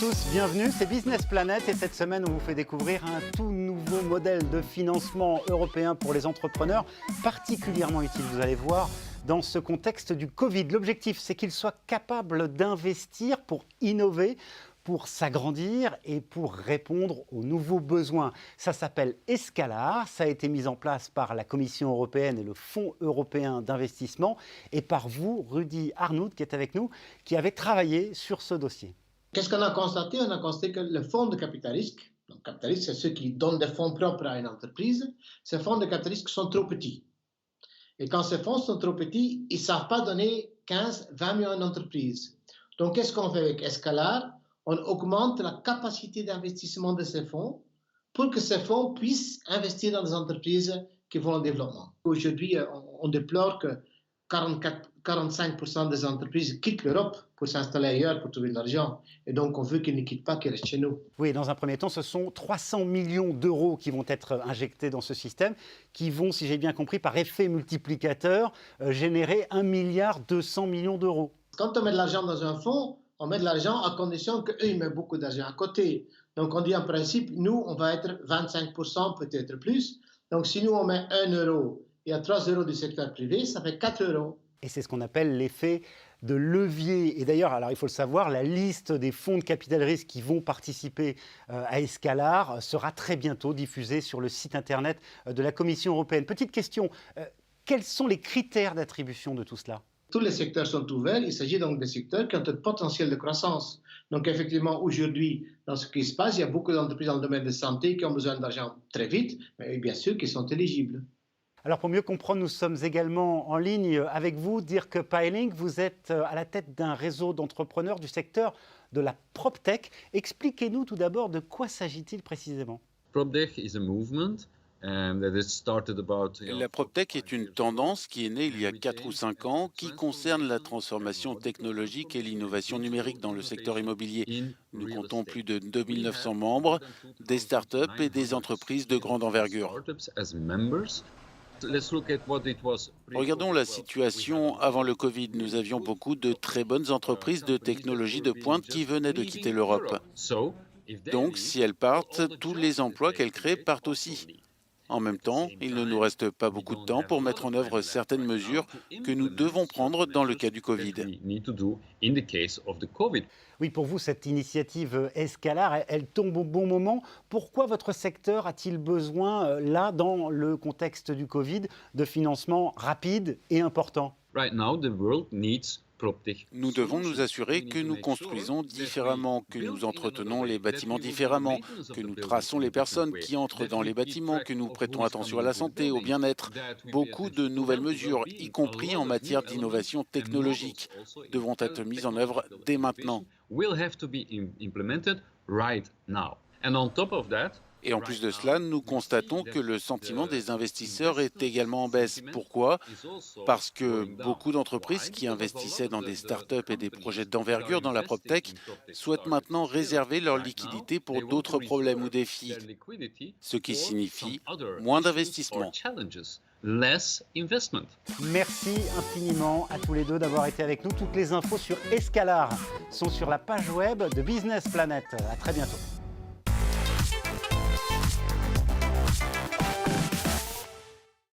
tous, bienvenue, c'est Business Planet et cette semaine on vous fait découvrir un tout nouveau modèle de financement européen pour les entrepreneurs, particulièrement utile, vous allez voir, dans ce contexte du Covid. L'objectif, c'est qu'ils soient capables d'investir pour innover, pour s'agrandir et pour répondre aux nouveaux besoins. Ça s'appelle Escalar, ça a été mis en place par la Commission européenne et le Fonds européen d'investissement et par vous, Rudy Arnoud, qui est avec nous, qui avez travaillé sur ce dossier. Qu'est-ce qu'on a constaté? On a constaté que le fonds de capital risque, donc capital risque, c'est ceux qui donnent des fonds propres à une entreprise, ces fonds de capital risque sont trop petits. Et quand ces fonds sont trop petits, ils ne savent pas donner 15-20 millions d'entreprises. Donc, qu'est-ce qu'on fait avec Escalar? On augmente la capacité d'investissement de ces fonds pour que ces fonds puissent investir dans des entreprises qui vont au développement. Aujourd'hui, on déplore que 45% des entreprises quittent l'Europe pour s'installer ailleurs, pour trouver de l'argent. Et donc, on veut qu'ils ne quittent pas, qu'ils restent chez nous. Oui, dans un premier temps, ce sont 300 millions d'euros qui vont être injectés dans ce système, qui vont, si j'ai bien compris, par effet multiplicateur, générer 1,2 milliard d'euros. Quand on met de l'argent dans un fonds, on met de l'argent à condition qu'eux, ils mettent beaucoup d'argent à côté. Donc, on dit en principe, nous, on va être 25%, peut-être plus. Donc, si nous, on met 1 euro, il y a 3 euros du secteur privé, ça fait 4 euros. Et c'est ce qu'on appelle l'effet de levier. Et d'ailleurs, alors il faut le savoir, la liste des fonds de capital risque qui vont participer à Escalar sera très bientôt diffusée sur le site internet de la Commission européenne. Petite question, quels sont les critères d'attribution de tout cela ? Tous les secteurs sont ouverts. Il s'agit donc des secteurs qui ont un potentiel de croissance. Donc effectivement, aujourd'hui, dans ce qui se passe, il y a beaucoup d'entreprises dans le domaine de santé qui ont besoin d'argent très vite, mais bien sûr qui sont éligibles. Alors pour mieux comprendre, nous sommes également en ligne avec vous. Dirk Paelink, vous êtes à la tête d'un réseau d'entrepreneurs du secteur de la PropTech. Expliquez-nous tout d'abord de quoi s'agit-il précisément. PropTech is a movement. La PropTech est une tendance qui est née il y a 4 ou 5 ans, qui concerne la transformation technologique et l'innovation numérique dans le secteur immobilier. Nous comptons plus de 2900 membres, des startups et des entreprises de grande envergure. Regardons la situation avant le Covid. Nous avions beaucoup de très bonnes entreprises de technologie de pointe qui venaient de quitter l'Europe. Donc, si elles partent, tous les emplois qu'elles créent partent aussi. En même temps, il ne nous reste pas beaucoup de temps pour mettre en œuvre certaines mesures que nous devons prendre dans le cas du Covid. Oui, pour vous, cette initiative Escalar, elle tombe au bon moment. Pourquoi votre secteur a-t-il besoin, là, dans le contexte du Covid, de financement rapide et important ? Nous devons nous assurer que nous construisons différemment, que nous entretenons les bâtiments différemment, que nous traçons les personnes qui entrent dans les bâtiments, que nous prêtons attention à la santé, au bien-être. Beaucoup de nouvelles mesures, y compris en matière d'innovation technologique, devront être mises en œuvre dès maintenant. Et en plus de cela, nous constatons que le sentiment des investisseurs est également en baisse. Pourquoi? Parce que beaucoup d'entreprises qui investissaient dans des startups et des projets d'envergure dans la PropTech souhaitent maintenant réserver leur liquidité pour d'autres problèmes ou défis, ce qui signifie moins d'investissement. Merci infiniment à tous les deux d'avoir été avec nous. Toutes les infos sur Escalar sont sur la page web de Business Planet. À très bientôt.